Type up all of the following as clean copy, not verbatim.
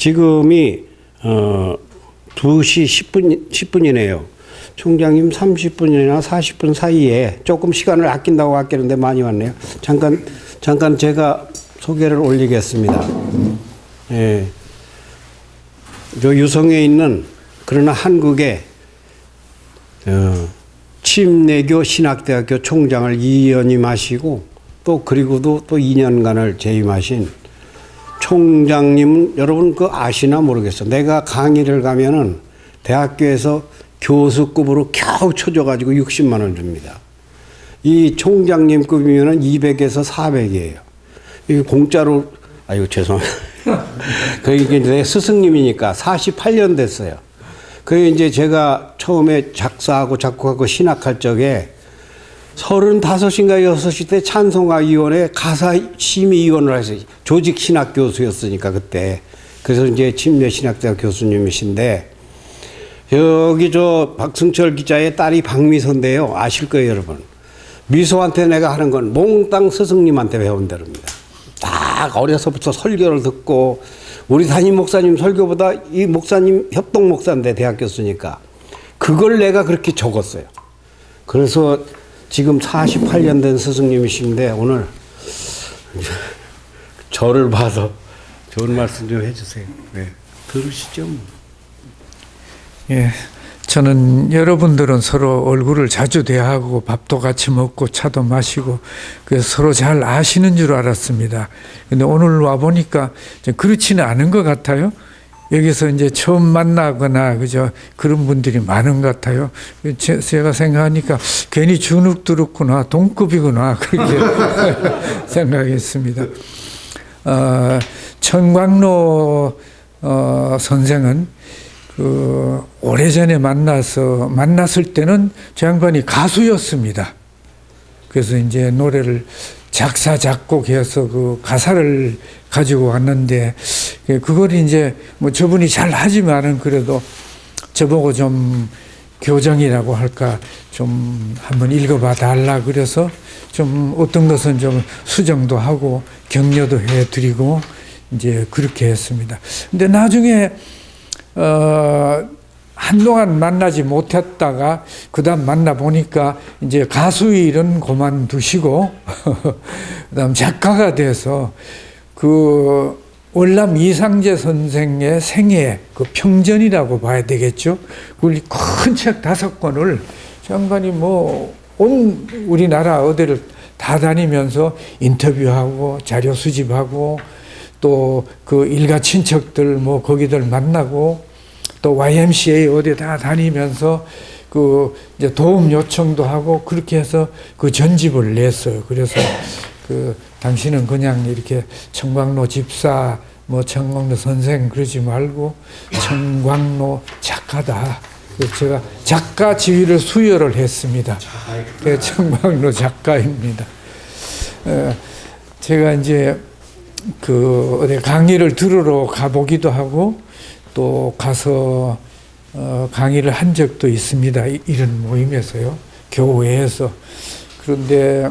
지금이 2시 10분이네요. 총장님 30분이나 40분 사이에 조금 시간을 아낀다고 아끼는데 많이 왔네요. 잠깐 제가 소개를 올리겠습니다. 예. 저 유성에 있는 그러나 한국의 침례교 신학대학교 총장을 2년임 하시고 그리고도 또 2년간을 재임하신 총장님은 여러분 아시나 모르겠어. 내가 강의를 가면은 대학교에서 교수급으로 겨우 쳐줘가지고 60만 원 줍니다. 이 총장님급이면은 200에서 400이에요. 이게 공짜로, 아이고, 죄송합니다. 그게 이제 스승님이니까 48년 됐어요. 그게 이제 제가 처음에 작사하고 작곡하고 신학할 적에 35인가 6시 때 찬송가위원회 가사심의위원을 해서 조직 신학 교수였으니까 그때. 그래서 이제 침례신학대학 교수님이신데, 여기 저 박승철 기자의 딸이 박미선인데요. 아실 거예요, 여러분. 미소한테 내가 하는 건 몽땅 스승님한테 배운 대로입니다. 딱 어려서부터 설교를 듣고, 우리 담임 목사님 설교보다 이 목사님 협동 목사인데 대학 교수니까 그걸 내가 그렇게 적었어요. 그래서 지금 48년 된 스승님이신데 오늘 저를 봐서 좋은 말씀 좀 해주세요. 네. 들으시죠. 예, 저는 여러분들은 서로 얼굴을 자주 대하고 밥도 같이 먹고 차도 마시고 그래서 서로 잘 아시는 줄 알았습니다. 근데 오늘 와 보니까 그렇지는 않은 것 같아요. 여기서 이제 처음 만나거나 그저 그런 분들이 많은 것 같아요. 제가 생각하니까 괜히 주눅 들었구나, 동급이구나 그렇게 생각했습니다. 청광로 선생은 오래전에 만났을 때는 저 양반이 가수였습니다. 그래서 이제 노래를 작사, 작곡해서 그 가사를 가지고 왔는데, 그걸 이제 뭐 저분이 잘 하지만은 그래도 저보고 좀 교정이라고 할까 좀 한번 읽어봐 달라 그래서 좀 어떤 것은 좀 수정도 하고 격려도 해드리고 이제 그렇게 했습니다. 근데 나중에 한동안 만나지 못했다가 그다음 만나보니까 이제 가수 일은 그만두시고 그다음 작가가 돼서 그 월남 이상재 선생의 생애 그 평전이라고 봐야 되겠죠. 그 큰 책 5권을 장관이 뭐 온 우리나라 어디를 다 다니면서 인터뷰하고 자료 수집하고 또 그 일가 친척들 뭐 거기들 만나고 또 YMCA 어디 다 다니면서 그 이제 도움 요청도 하고 그렇게 해서 그 전집을 냈어요. 그래서 그 당신은 그냥 이렇게 청광로 집사 뭐 청광로 선생 그러지 말고 청광로 작가다. 그래서 제가 작가 지위를 수여를 했습니다. 청광로 작가입니다. 제가 이제 그 어디 강의를 들으러 가보기도 하고 또 가서 강의를 한 적도 있습니다. 이런 모임에서요. 교회에서. 그런데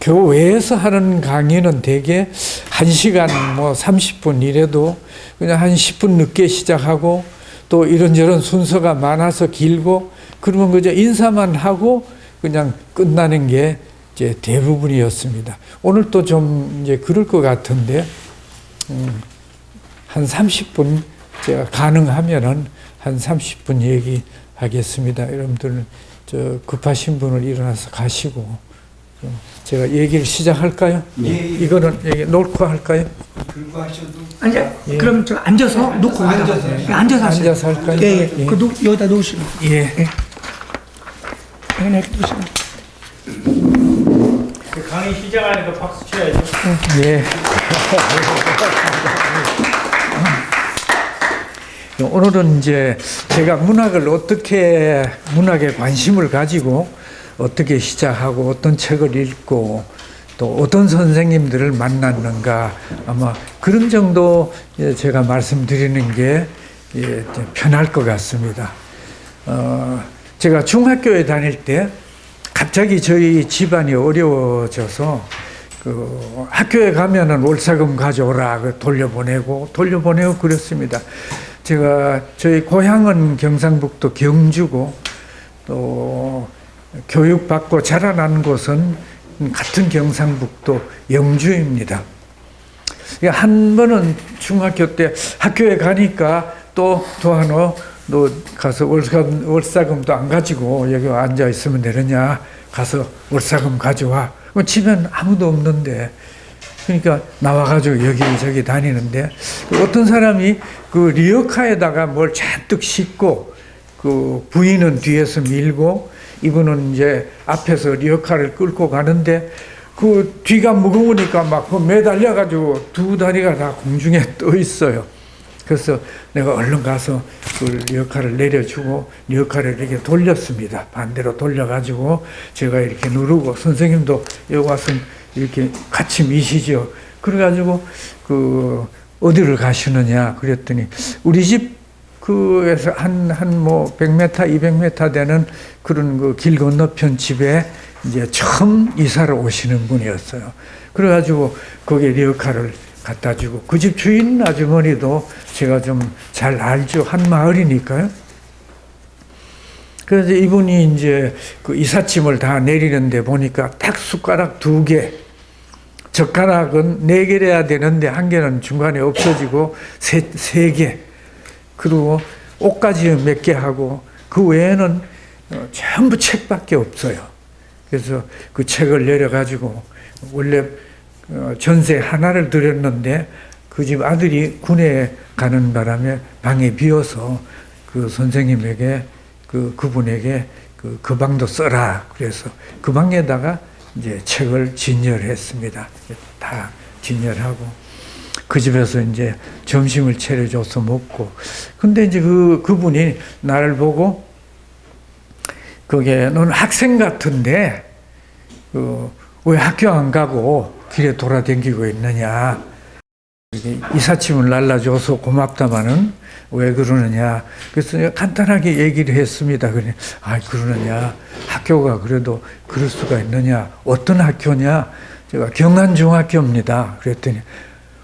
교회에서 하는 강의는 대개 1시간 뭐 30분 이래도 그냥 한 10분 늦게 시작하고 또 이런저런 순서가 많아서 길고 그러면 그저 인사만 하고 그냥 끝나는 게 이제 대부분이었습니다. 오늘 또 좀 이제 그럴 것 같은데 한 30분 제가 가능하면은 한 30분 얘기하겠습니다. 여러분들 저 급하신 분을 일어나서 가시고 제가 얘기를 시작할까요? 예. 이거는 얘기 놓고 할까요? 들고 하셔도. 예. 그럼 저 앉아서 놓고 앉아서 앉아서 하세요. 앉아서 할까요? 예, 예. 예. 그 여기다 놓으시고. 예. 예. 이렇게 놓으시고. 강의 시작하니까 박수 쳐야죠. 예. 오늘은 이제 제가 문학에 관심을 가지고 어떻게 시작하고 어떤 책을 읽고 또 어떤 선생님들을 만났는가 아마 그런 정도 제가 말씀드리는 게 편할 것 같습니다. 제가 중학교에 다닐 때 갑자기 저희 집안이 어려워져서 학교에 가면은 월사금 가져오라 돌려보내고 그랬습니다. 제가 저희 고향은 경상북도 경주고 또 교육받고 자라난 곳은 같은 경상북도 영주입니다. 한 번은 중학교 때 학교에 가니까 또 하나 너 가서 월사금도 안 가지고 여기 앉아 있으면 되느냐, 가서 월사금 가져와. 집엔 아무도 없는데, 그러니까 나와가지고 여기저기 다니는데, 어떤 사람이 그 리어카에다가 뭘 잔뜩 싣고, 그 부인은 뒤에서 밀고, 이분은 이제 앞에서 리어카를 끌고 가는데, 그 뒤가 무거우니까 막 매달려가지고 두 다리가 다 공중에 떠 있어요. 그래서 내가 얼른 가서 그 리어카를 내려주고 리어카를 이렇게 돌렸습니다. 반대로 돌려가지고 제가 이렇게 누르고, 선생님도 여기 와서 이렇게 같이 미시죠. 그래가지고 그 어디를 가시느냐 그랬더니 우리 집 그에서 한 100m, 200m 되는 그런 그 길 건너편 집에 이제 처음 이사를 오시는 분이었어요. 그래가지고 거기에 리어카를 갖다 주고, 그 집 주인 아주머니도 제가 좀 잘 알죠. 한 마을이니까요. 그래서 이분이 이제 그 이삿짐을 다 내리는데 보니까 딱 숟가락 2개, 젓가락은 4개래야 되는데 1개는 중간에 없어지고 3개, 그리고 옷까지 몇 개 하고 그 외에는 전부 책밖에 없어요. 그래서 그 책을 내려가지고, 원래 전세 하나를 드렸는데 그 집 아들이 군에 가는 바람에 방이 비어서 그 선생님에게 그분에게 그 방도 써라. 그래서 그 방에다가 이제 책을 진열했습니다. 다 진열하고 그 집에서 이제 점심을 차려줘서 먹고, 근데 이제 그분이 나를 보고 그게 넌 학생 같은데 왜 학교 안 가고 길에 돌아다니고 있느냐, 이삿짐을 날라줘서 고맙다마는 왜 그러느냐. 그래서 내가 간단하게 얘기를 했습니다. 그래, 그러느냐, 학교가 그래도 그럴 수가 있느냐, 어떤 학교냐, 제가 경안중학교입니다. 그랬더니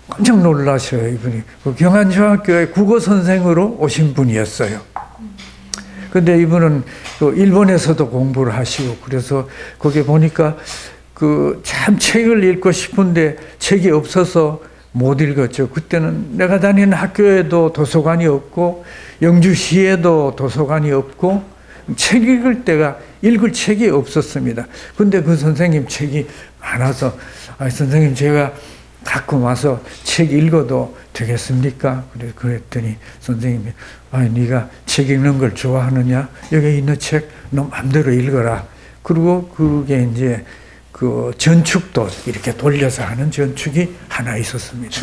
깜짝 놀라셔요. 이분이 그 경안중학교의 국어 선생으로 오신 분이었어요. 근데 이분은 일본에서도 공부를 하시고, 그래서 거기 보니까 참 책을 읽고 싶은데 책이 없어서 못 읽었죠. 그때는 내가 다니는 학교에도 도서관이 없고 영주시에도 도서관이 없고 책 읽을 책이 없었습니다. 근데 그 선생님 책이 많아서, 선생님 제가 가끔 와서 책 읽어도 되겠습니까? 그랬더니 선생님이, 네가 책 읽는 걸 좋아하느냐? 여기 있는 책 너 마음대로 읽어라. 그리고 그게 이제 그 전축도 이렇게 돌려서 하는 전축이 하나 있었습니다.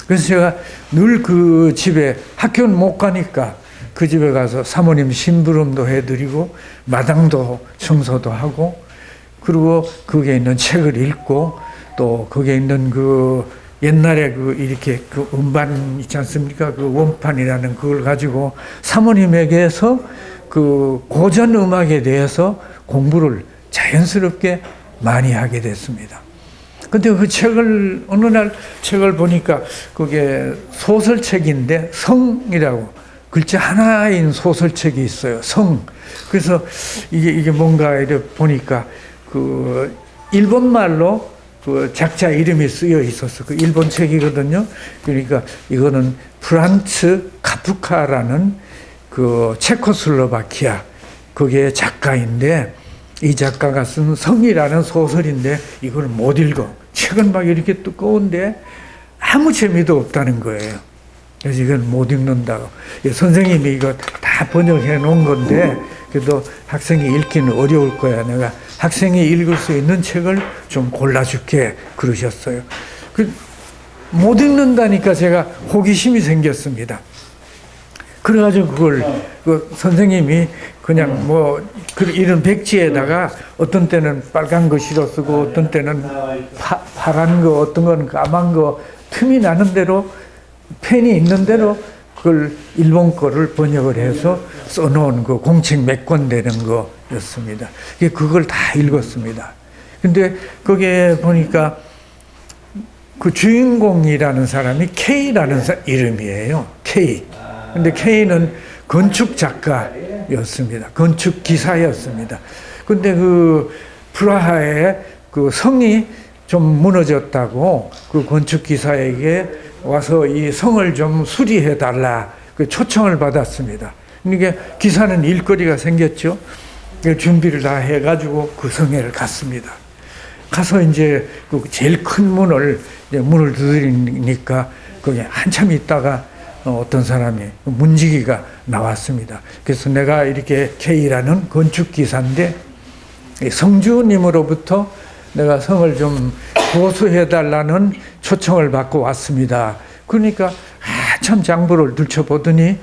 그래서 제가 늘 그 집에, 학교는 못 가니까 그 집에 가서 사모님 심부름도 해드리고 마당도 청소도 하고, 그리고 거기에 있는 책을 읽고, 또 거기에 있는 그 옛날에 이렇게 음반 있지 않습니까? 그 원판이라는 그걸 가지고 사모님에게서 그 고전 음악에 대해서 공부를 자연스럽게 많이 하게 됐습니다. 근데 그 책을, 어느 날 책을 보니까 그게 소설책인데 성이라고 글자 하나인 소설책이 있어요. 성. 그래서 이게 뭔가 이렇게 보니까 그 일본말로 그 작자 이름이 쓰여 있었어. 그 일본 책이거든요. 그러니까 이거는 프란츠 카프카라는 그 체코슬로바키아 거기에 작가인데, 이 작가가 쓴 성이라는 소설인데 이걸 못 읽어. 책은 막 이렇게 두꺼운데 아무 재미도 없다는 거예요. 그래서 이건 못 읽는다고. 선생님이 이거 다 번역해 놓은 건데 그래도 학생이 읽기는 어려울 거야. 내가 학생이 읽을 수 있는 책을 좀 골라줄게 그러셨어요. 못 읽는다니까 제가 호기심이 생겼습니다. 그래가지고 그걸 선생님이 그냥 이런 백지에다가 어떤 때는 빨간 거 실어 쓰고 어떤 때는 파란 거, 어떤 건 까만 거, 틈이 나는 대로 펜이 있는 대로 그걸 일본 거를 번역을 해서 써놓은 거, 공책 몇 권 되는 거였습니다. 그걸 다 읽었습니다. 근데 거기에 보니까 그 주인공이라는 사람이 K라는 이름이에요. K. 근데 K는 건축 작가였습니다. 건축 기사였습니다. 근데 그 프라하에 그 성이 좀 무너졌다고 그 건축 기사에게 와서 이 성을 좀 수리해 달라 그 초청을 받았습니다. 그러니까 기사는 일거리가 생겼죠. 준비를 다 해가지고 그 성에를 갔습니다. 가서 이제 그 제일 큰 문을 두드리니까 거기 한참 있다가 어떤 사람이 문지기가 나왔습니다. 그래서 내가 이렇게 K라는 건축 기사인데 성주님으로부터 내가 성을 좀 보수해 달라는 초청을 받고 왔습니다. 그러니까 한참 장부를 들춰보더니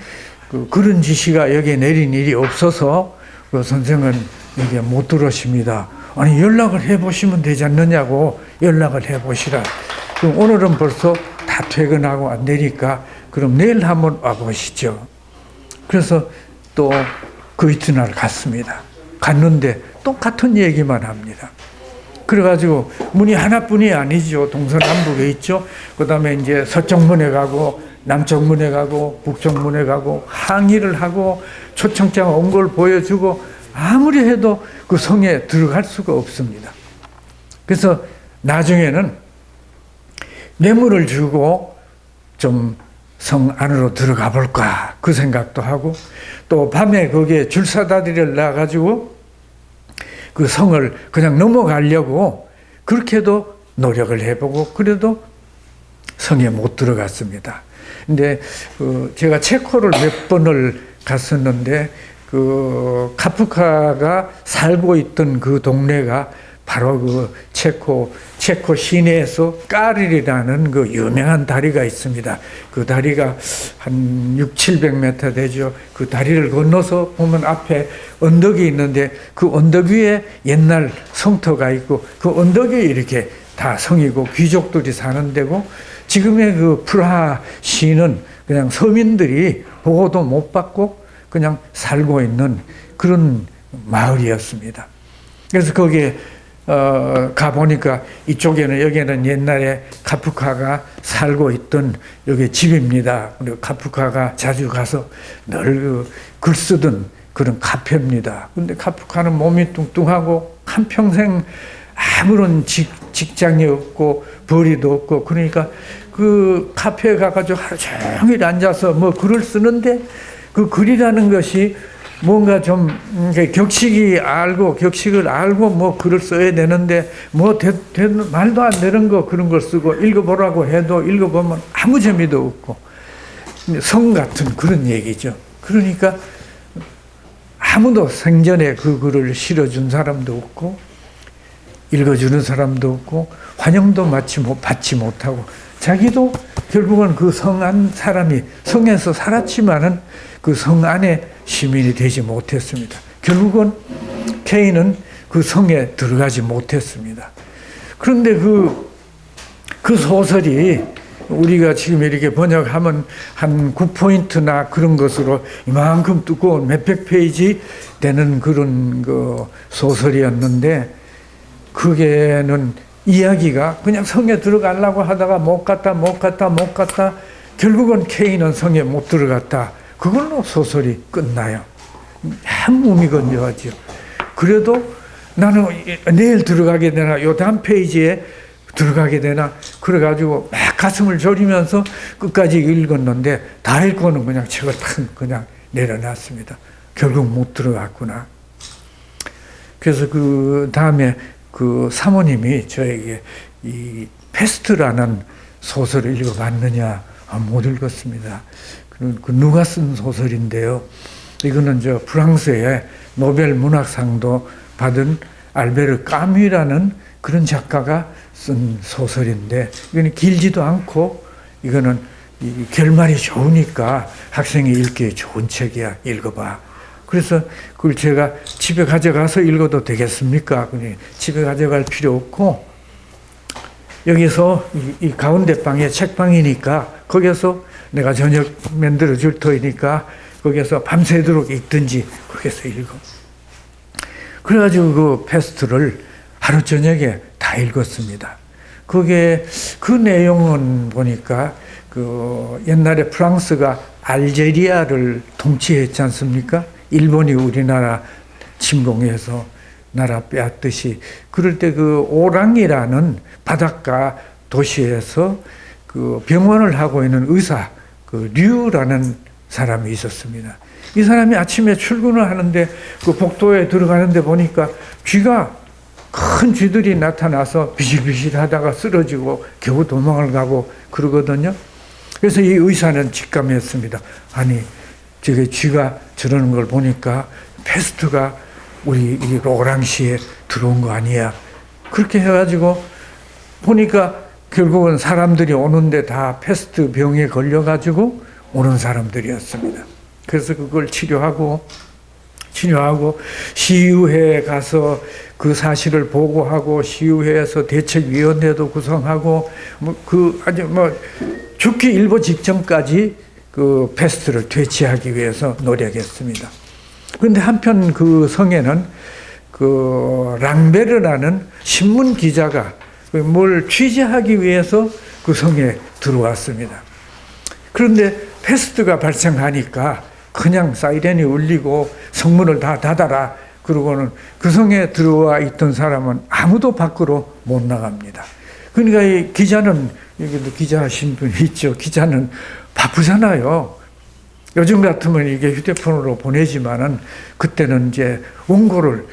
그런 지시가 여기에 내린 일이 없어서 그 선생은 여기에 못 들어오십니다. 아니 연락을 해보시면 되지 않느냐고 연락을 해보시라. 그럼 오늘은 벌써 다 퇴근하고 안 되니까 그럼 내일 한번 와보시죠. 그래서 또 그 이튿날 갔습니다. 갔는데 똑같은 얘기만 합니다. 그래가지고 문이 하나뿐이 아니죠. 동서남북에 있죠. 그 다음에 이제 서쪽문에 가고 남쪽문에 가고 북쪽문에 가고 항의를 하고 초청장 온 걸 보여주고 아무리 해도 그 성에 들어갈 수가 없습니다. 그래서 나중에는 뇌물을 주고 좀 성 안으로 들어가 볼까 그 생각도 하고 또 밤에 거기에 줄사다리를 놔가지고 그 성을 그냥 넘어가려고 그렇게도 노력을 해보고 그래도 성에 못 들어갔습니다. 근데 제가 체코를 몇 번을 갔었는데 그 카프카가 살고 있던 그 동네가 바로 그 체코 시내에서 까릴이라는 그 유명한 다리가 있습니다. 그 다리가 한 600-700m 되죠. 그 다리를 건너서 보면 앞에 언덕이 있는데 그 언덕 위에 옛날 성터가 있고 그 언덕 위에 이렇게 다 성이고 귀족들이 사는 데고 지금의 그 프라하 시는 그냥 서민들이 보호도 못 받고 그냥 살고 있는 그런 마을이었습니다. 그래서 거기에 가보니까 이쪽에는 여기는 옛날에 카프카가 살고 있던 여기 집입니다. 그리고 카프카가 자주 가서 늘 글 쓰던 그런 카페입니다. 근데 카프카는 몸이 뚱뚱하고 한평생 아무런 직장이 없고 벌이도 없고 그러니까 그 카페에 가가지고 하루 종일 앉아서 뭐 글을 쓰는데 그 글이라는 것이 뭔가 좀 격식을 알고 뭐 글을 써야 되는데 뭐 말도 안 되는 거 그런 걸 쓰고 읽어보라고 해도 읽어보면 아무 재미도 없고 성 같은 그런 얘기죠. 그러니까 아무도 생전에 그 글을 실어준 사람도 없고 읽어주는 사람도 없고 환영도 받지 못하고 자기도 결국은 그 성 안 사람이 성에서 살았지만은 그 성 안에 시민이 되지 못했습니다. 결국은 K는 그 성에 들어가지 못했습니다. 그런데 그 소설이 우리가 지금 이렇게 번역하면 한 9포인트나 그런 것으로 이만큼 두꺼운 몇백 페이지 되는 그런 그 소설이었는데 그게는 이야기가 그냥 성에 들어가려고 하다가 못 갔다 결국은 K는 성에 못 들어갔다. 그걸로 소설이 끝나요. 참 무미건조하죠. 그래도 나는 내일 들어가게 되나 요 다음 페이지에 들어가게 되나 그래가지고 막 가슴을 졸이면서 끝까지 읽었는데 다 읽고는 그냥 책을 탁 그냥 내려놨습니다. 결국 못 들어갔구나. 그래서 그 다음에 그 사모님이 저에게 이 페스트라는 소설을 읽어봤느냐? 못 읽었습니다. 그 누가 쓴 소설인데요. 이거는 저 프랑스의 노벨 문학상도 받은 알베르 까뮈라는 그런 작가가 쓴 소설인데 이거는 길지도 않고 이거는 결말이 좋으니까 학생이 읽기에 좋은 책이야. 읽어봐. 그래서 그걸 제가 집에 가져가서 읽어도 되겠습니까? 집에 가져갈 필요 없고 여기서 이 가운데 방에 책방이니까 거기서 내가 저녁 만들어 줄 터이니까 거기서 밤새도록 읽든지 거기서 읽어. 그래가지고 그 페스트를 하루 저녁에 다 읽었습니다. 그게 그 내용은 보니까 그 옛날에 프랑스가 알제리아를 통치했지 않습니까? 일본이 우리나라 침공해서 나라 빼앗듯이 그럴 때 그 오랑이라는 바닷가 도시에서 그 병원을 하고 있는 의사 그 류라는 사람이 있었습니다. 이 사람이 아침에 출근을 하는데 그 복도에 들어가는데 보니까 쥐가 큰 쥐들이 나타나서 비실비실하다가 쓰러지고 겨우 도망을 가고 그러거든요. 그래서 이 의사는 직감했습니다. 아니 저게 쥐가 저러는 걸 보니까 패스트가 우리 이 오랑시에 들어온 거 아니야. 그렇게 해가지고 보니까 결국은 사람들이 오는데 다 패스트 병에 걸려가지고 오는 사람들이었습니다. 그래서 그걸 치료하고 시의회에 가서 그 사실을 보고하고 시의회에서 대책위원회도 구성하고 아주 죽기 일보 직전까지 그 패스트를 퇴치하기 위해서 노력했습니다. 그런데 한편 그 성에는 그 랑베르라는 신문 기자가 뭘 취재하기 위해서 그 성에 들어왔습니다. 그런데 패스트가 발생하니까 그냥 사이렌이 울리고 성문을 다 닫아라. 그러고는 그 성에 들어와 있던 사람은 아무도 밖으로 못 나갑니다. 그러니까 이 기자는, 여기도 기자하신 분이 있죠. 기자는 바쁘잖아요. 요즘 같으면 이게 휴대폰으로 보내지만은 그때는 이제 원고를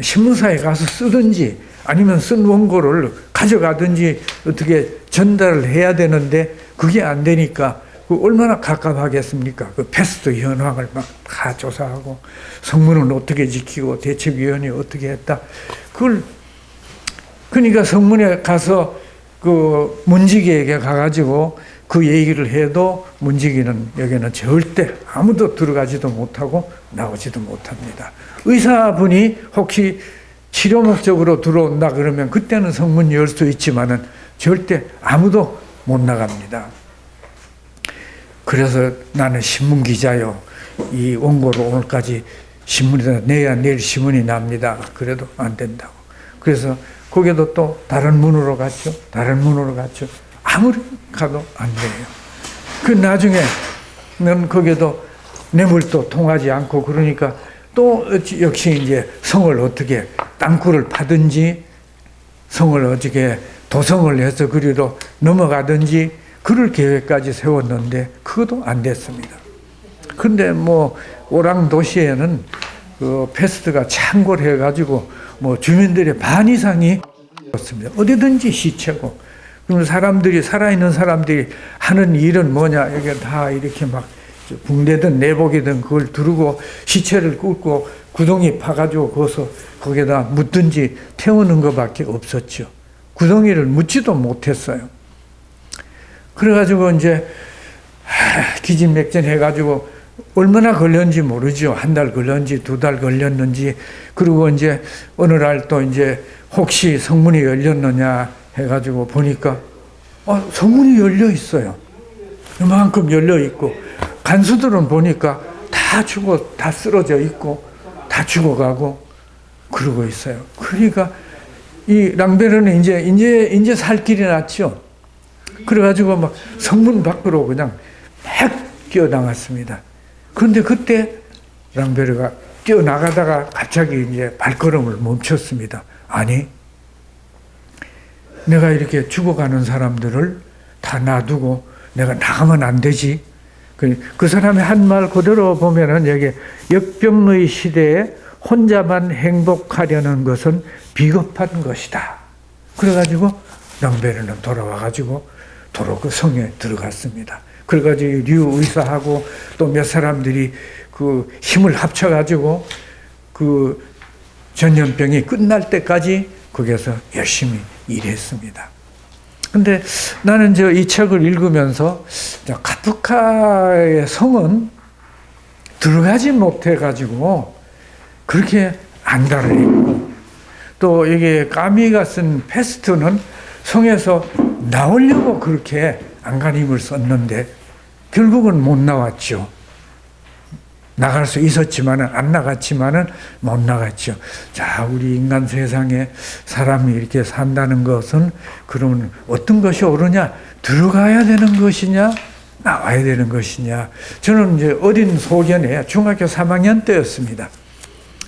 신문사에 가서 쓰든지 아니면 쓴 원고를 가져가든지 어떻게 전달을 해야 되는데 그게 안 되니까 얼마나 갑갑하겠습니까? 그 패스트 현황을 막 다 조사하고 성문은 어떻게 지키고 대책위원회 어떻게 했다. 그러니까 성문에 가서 그 문지기에게 가가지고 그 얘기를 해도 문지기는 여기는 절대 아무도 들어가지도 못하고 나오지도 못합니다. 의사분이 혹시 치료 목적으로 들어온다 그러면 그때는 성문 열 수 있지만은 절대 아무도 못 나갑니다. 그래서 나는 신문 기자요. 이 원고를 오늘까지 신문에다 내야 내일 신문이 납니다. 그래도 안 된다고. 그래서 거기도 또 다른 문으로 갔죠. 다른 문으로 갔죠. 아무리 가도 안 돼요. 그 나중에는 거기도 뇌물도 통하지 않고 그러니까 또 역시 이제 성을 어떻게 땅굴을 파든지 성을 어떻게 도성을 해서 그리로 넘어가든지 그럴 계획까지 세웠는데 그것도 안 됐습니다. 그런데 오랑 도시에는 그 패스트가 창궐해가지고 주민들의 반 이상이 었습니다. 어디든지 시체고. 그럼 사람들이 살아있는 사람들이 하는 일은 뭐냐? 여기 다 이렇게 막 붕대든 내복이든 그걸 두르고 시체를 굽고 구덩이 파가지고 거기다 묻든지 태우는 것밖에 없었죠. 구덩이를 묻지도 못했어요. 그래가지고 이제 기진맥진 해가지고 얼마나 걸렸는지 모르죠. 한 달 걸렸는지 2달 걸렸는지. 그리고 이제 어느 날 또 이제 혹시 성문이 열렸느냐 해가지고 보니까 성문이 열려 있어요. 이만큼 열려 있고 간수들은 보니까 다 쓰러져 있고 다 죽어가고 그러고 있어요. 그러니까 이 랑베르는 이제 살 길이 났죠. 그래가지고 막 성문 밖으로 그냥 막 뛰어나갔습니다. 그런데 그때 랑베르가 뛰어나가다가 갑자기 이제 발걸음을 멈췄습니다. 아니, 내가 이렇게 죽어가는 사람들을 다 놔두고 내가 나가면 안 되지. 그 사람의 한 말 그대로 보면은 여기 역병의 시대에 혼자만 행복하려는 것은 비겁한 것이다. 그래가지고 랑베르는 돌아와가지고 도로 그 성에 들어갔습니다. 그래가지고 류 의사하고 또 몇 사람들이 그 힘을 합쳐가지고 그 전염병이 끝날 때까지 거기서 열심히 일했습니다. 근데 나는 이 책을 읽으면서 카프카의 성은 들어가지 못해가지고 그렇게 안달을 했고 또 여기 까미가 쓴 패스트는 성에서 나오려고 그렇게 안간힘을 썼는데 결국은 못 나왔죠. 나갈 수 있었지만은 안 나갔지만은 못 나갔죠. 자, 우리 인간 세상에 사람이 이렇게 산다는 것은 그러면 어떤 것이 옳으냐? 들어가야 되는 것이냐? 나와야 되는 것이냐? 저는 이제 어린 소견에 중학교 3학년 때였습니다.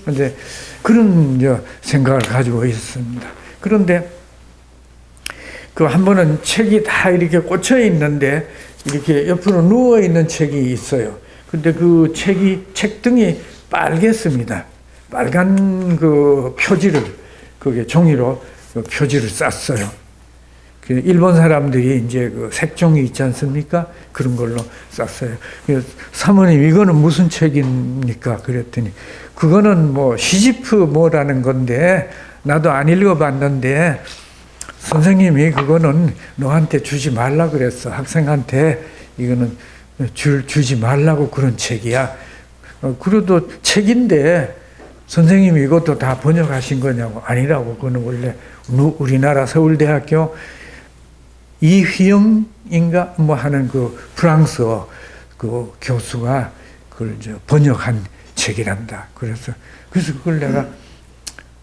그런데 그런 이제 생각을 가지고 있습니다. 그런데 그 한 번은 책이 다 이렇게 꽂혀 있는데 이렇게 옆으로 누워 있는 책이 있어요. 근데 그 책등이 빨갰습니다. 빨간 그 표지를, 그게 종이로 그 표지를 쌌어요. 그 일본 사람들이 이제 그 색종이 있지 않습니까? 그런 걸로 쌌어요. 그래서 사모님, 이거는 무슨 책입니까? 그랬더니, 그거는 뭐 시지프 뭐라는 건데, 나도 안 읽어봤는데, 선생님이 그거는 너한테 주지 말라 그랬어. 학생한테 이거는 주지 말라고 그런 책이야. 그래도 책인데 선생님이 이것도 다 번역하신 거냐고. 아니라고. 그거는 원래 우리나라 서울대학교 이휘영인가 뭐 하는 그 프랑스어 그 교수가 그걸 번역한 책이란다. 그래서 그걸 내가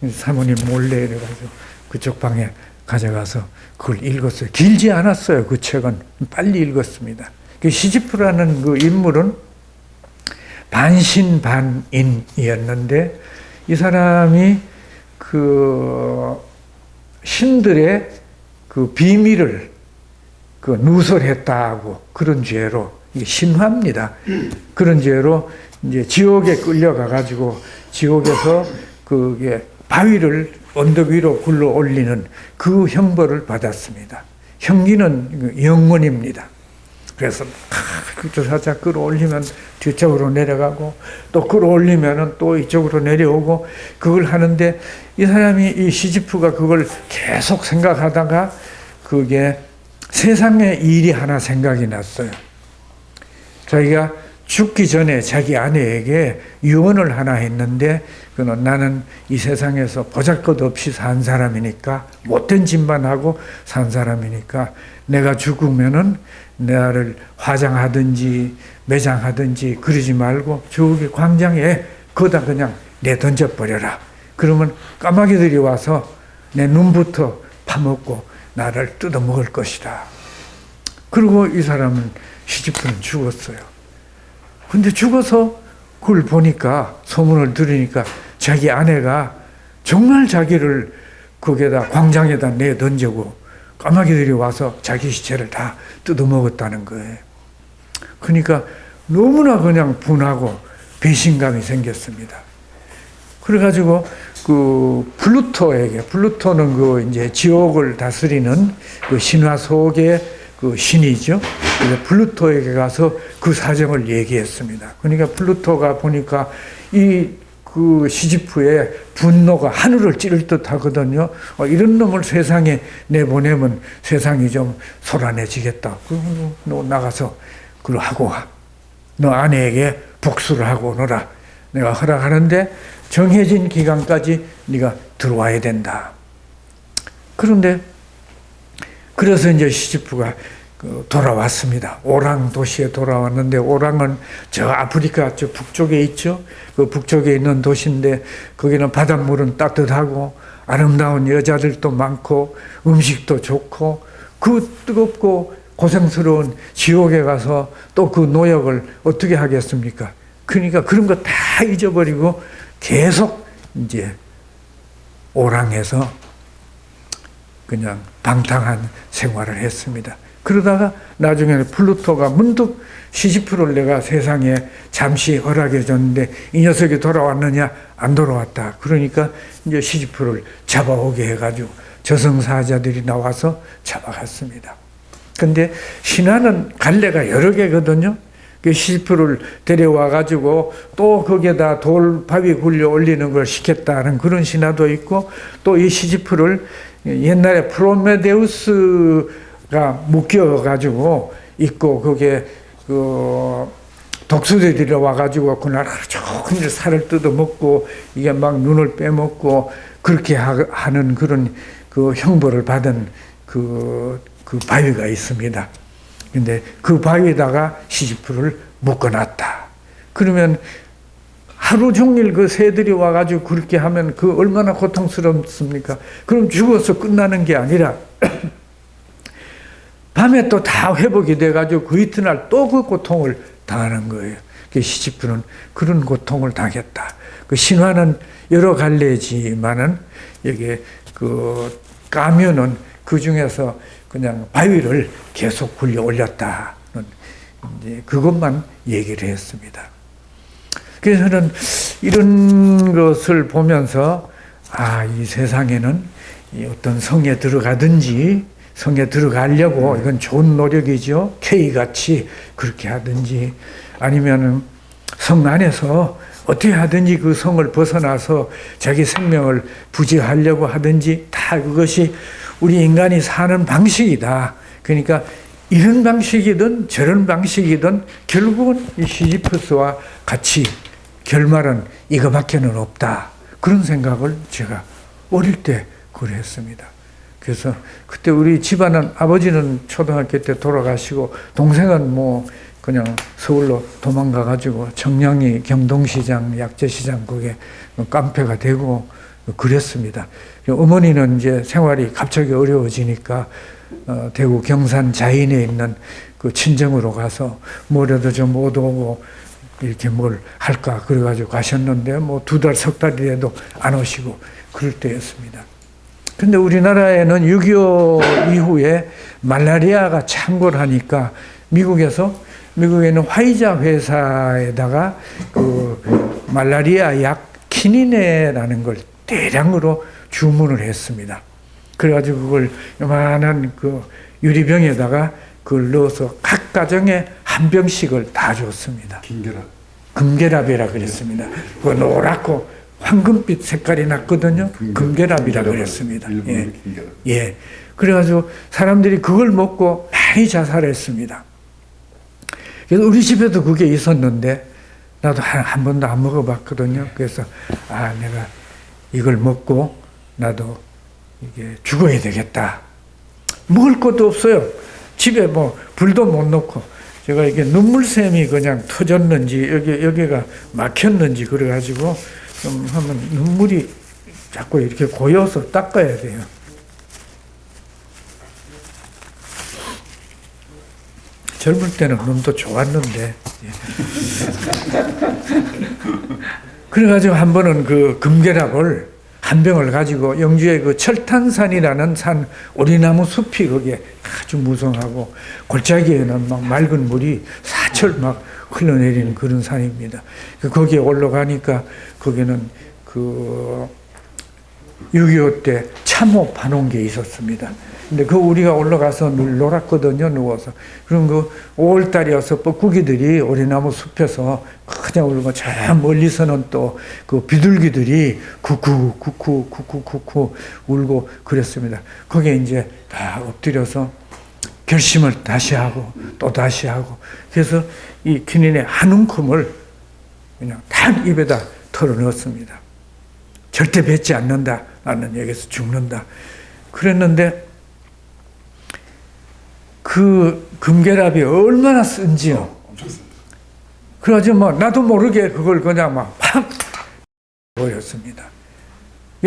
사모님 몰래 이래가지고 그쪽 방에 가져가서 그걸 읽었어요. 길지 않았어요. 그 책은 빨리 읽었습니다. 그 시지프라는 그 인물은 반신반인이었는데 이 사람이 그 신들의 그 비밀을 그 누설했다고 그런 죄로, 이게 신화입니다. 그런 죄로 이제 지옥에 끌려가 가지고 지옥에서 그게 바위를 언덕 위로 굴러 올리는 그 형벌을 받았습니다. 형기는 영원입니다. 그래서 그쪽 살짝 끌어올리면 뒤쪽으로 내려가고 또 끌어올리면 또 이쪽으로 내려오고 그걸 하는데 이 사람이 이 시지프가 그걸 계속 생각하다가 그게 세상의 일이 하나 생각이 났어요. 자기가 죽기 전에 자기 아내에게 유언을 하나 했는데 그는 나는 이 세상에서 보잘것없이 산 사람이니까 못된 짓만 하고 산 사람이니까 내가 죽으면은 나를 화장하든지 매장하든지 그러지 말고 저기 광장에 거기다 그냥 내 던져버려라. 그러면 까마귀들이 와서 내 눈부터 파먹고 나를 뜯어먹을 것이다. 그리고 이 사람은 시집부는 죽었어요. 근데 죽어서 그걸 보니까 소문을 들으니까 자기 아내가 정말 자기를 거기에다 광장에다 내 던지고 까마귀들이 와서 자기 시체를 다 뜯어먹었다는 거예요. 그러니까 너무나 그냥 분하고 배신감이 생겼습니다. 그래가지고 그 플루토는 그 이제 지옥을 다스리는 그 신화 속의 그 신이죠. 그래서 플루토에게 가서 그 사정을 얘기했습니다. 그러니까 플루토가 보니까 그 시지프의 분노가 하늘을 찌를 듯 하거든요. 이런 놈을 세상에 내보내면 세상이 좀 소란해지겠다. 너 나가서 그걸 하고 와. 너 아내에게 복수를 하고 오너라. 내가 허락하는데 정해진 기간까지 네가 들어와야 된다. 그런데 그래서 이제 시지프가 돌아왔습니다. 오랑 도시에 돌아왔는데 오랑은 저 아프리카 저 북쪽에 있죠. 그 북쪽에 있는 도시인데 거기는 바닷물은 따뜻하고 아름다운 여자들도 많고 음식도 좋고 그 뜨겁고 고생스러운 지옥에 가서 또 그 노역을 어떻게 하겠습니까? 그러니까 그런 거 다 잊어버리고 계속 이제 오랑에서 그냥 방탕한 생활을 했습니다. 그러다가 나중에는 플루토가 문득 시지프를 내가 세상에 잠시 허락해 줬는데 이 녀석이 돌아왔느냐? 안 돌아왔다. 그러니까 이제 시지프를 잡아오게 해가지고 저승사자들이 나와서 잡아갔습니다. 근데 신화는 갈래가 여러 개거든요. 그 시지프를 데려와가지고 또 거기에다 돌바위 굴려 올리는 걸 시켰다는 그런 신화도 있고 또 이 시지프를 옛날에 프로메데우스가 묶여가지고 있고 그게 그 독수리들이 와가지고 그날 종일 살을 뜯어먹고 이게 막 눈을 빼먹고 그렇게 하는 그런 그 형벌을 받은 그 바위가 있습니다. 근데 그 바위에다가 시지프를 묶어놨다. 그러면 하루 종일 그 새들이 와가지고 그렇게 하면 그 얼마나 고통스럽습니까? 그럼 죽어서 끝나는 게 아니라 밤에 또 다 회복이 돼가지고 그 이튿날 또 그 고통을 당하는 거예요. 시집부는 그런 고통을 당했다. 그 신화는 여러 갈래지만은 여기 그 가면은 그 중에서 그냥 바위를 계속 굴려 올렸다는 이제 그것만 얘기를 했습니다. 그래서 저는 이런 것을 보면서 이 세상에는 어떤 성에 들어가든지 성에 들어가려고 이건 좋은 노력이죠. K같이 그렇게 하든지 아니면은 성 안에서 어떻게 하든지 그 성을 벗어나서 자기 생명을 부지하려고 하든지 다 그것이 우리 인간이 사는 방식이다. 그러니까 이런 방식이든 저런 방식이든 결국은 이 시지프스와 같이 결말은 이거밖에는 없다. 그런 생각을 제가 어릴 때 그랬습니다. 그래서 그때 우리 집안은 아버지는 초등학교 때 돌아가시고 동생은 뭐 그냥 서울로 도망가가지고 청량리 경동시장, 약재시장 거기에 깡패가 되고 그랬습니다. 어머니는 이제 생활이 갑자기 어려워지니까 대구 경산 자인에 있는 그 친정으로 가서 뭐라도 좀 얻어오고 이렇게 뭘 할까 그래가지고 가셨는데 뭐 2달, 3달이라도 안 오시고 그럴 때였습니다. 근데 우리나라에는 6.25 이후에 말라리아가 창궐하니까 미국에는 화이자 회사에다가 그 말라리아 약 키니네라는 걸 대량으로 주문을 했습니다. 그래가지고 그걸 요만한 그 유리병에다가 그걸 넣어서 각 가정에 한 병씩을 다 줬습니다. 금계랍이라 그랬습니다. 그거 노랗고 황금빛 색깔이 났거든요. 금계랍이라 그랬습니다. 예. 그래가지고 사람들이 그걸 먹고 많이 자살했습니다. 그래서 우리 집에도 그게 있었는데 나도 한 번도 안 먹어봤거든요. 그래서 내가 이걸 먹고 나도 이게 죽어야 되겠다. 먹을 것도 없어요. 집에 뭐 불도 못 놓고 제가 이게 눈물샘이 그냥 터졌는지 여기가 막혔는지 그래가지고 좀 하면 눈물이 자꾸 이렇게 고여서 닦아야 돼요. 젊을 때는 눈도 좋았는데. 그래가지고 한 번은 그 금계랍을 한 병을 가지고 영주에 그 철탄산이라는 산 오리나무 숲이 거기에 아주 무성하고 골짜기에는 막 맑은 물이 사철 막 흘러내리는 그런 산입니다. 거기에 올라가니까 거기는 그 6.25 때 참호 파놓은 게 있었습니다. 근데 그 우리가 올라가서 늘 놀았거든요, 누워서. 그럼 그 5월달이어서 뻐꾸기들이 오리나무 숲에서 그냥 울고 저 멀리서는 또 그 비둘기들이 쿠쿠 쿠쿠 쿠쿠 쿠쿠 울고 그랬습니다. 거기에 이제 다 엎드려서 결심을 다시 하고 또 다시 하고 그래서 이 기닌의 한 움큼을 그냥 탁 입에다 털어 넣었습니다. 절대 뱉지 않는다. 나는 여기서 죽는다. 그랬는데 그 금계랍이 얼마나 쓴지요. 그래가지고 뭐 나도 모르게 그걸 그냥 막 팍 버렸습니다.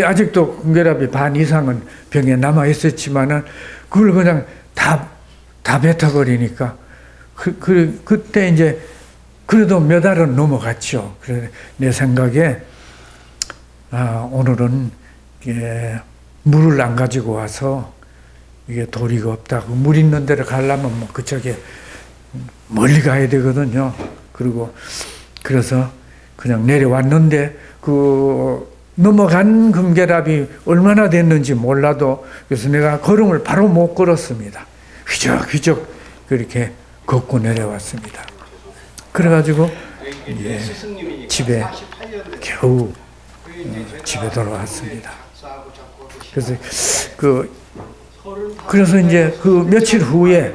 아직도 금계랍이 반 이상은 병에 남아 있었지만은 그걸 그냥 다 뱉어버리니까 그때 이제 그래도 몇 알은 넘어갔죠. 그래 내 생각에 오늘은 이게 물을 안 가지고 와서 이게 도리가 없다고 물 있는 데를 가려면 뭐 그쪽에 멀리 가야 되거든요. 그리고 그래서 그냥 내려왔는데 그 넘어간 금계랍이 얼마나 됐는지 몰라도 그래서 내가 걸음을 바로 못 걸었습니다. 휘적휘적 그렇게 걷고 내려왔습니다. 그래가지고 집에 겨우 집에 돌아왔습니다. 그래서 이제 그 며칠 후에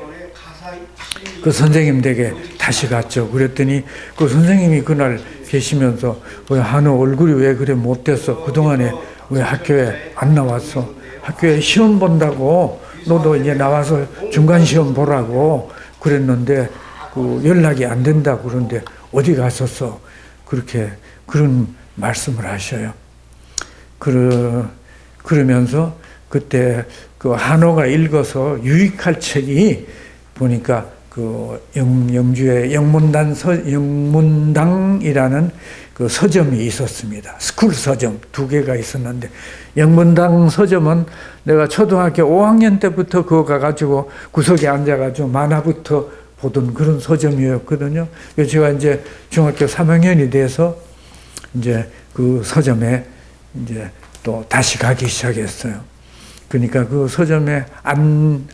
그 선생님 댁에 다시 갔죠. 그랬더니 그 선생님이 그날 계시면서 왜 한우 얼굴이 왜 그래 못됐어? 그동안에 왜 학교에 안 나왔어? 학교에 시험 본다고 너도 이제 나와서 중간 시험 보라고 그랬는데 그 연락이 안 된다 그런데 어디 갔었어? 그렇게 그런 말씀을 하셔요. 그러면서 그때 그 한호가 읽어서 유익할 책이 보니까 그 영주에 영문당이라는 그 서점이 있었습니다. 스쿨 서점 2개가 있었는데, 영문당 서점은 내가 초등학교 5학년 때부터 그거 가가지고 구석에 앉아가지고 만화부터 보던 그런 서점이었거든요. 그래서 제가 이제 중학교 3학년이 돼서 이제 그 서점에 이제 또 다시 가기 시작했어요. 그러니까 그 서점에 안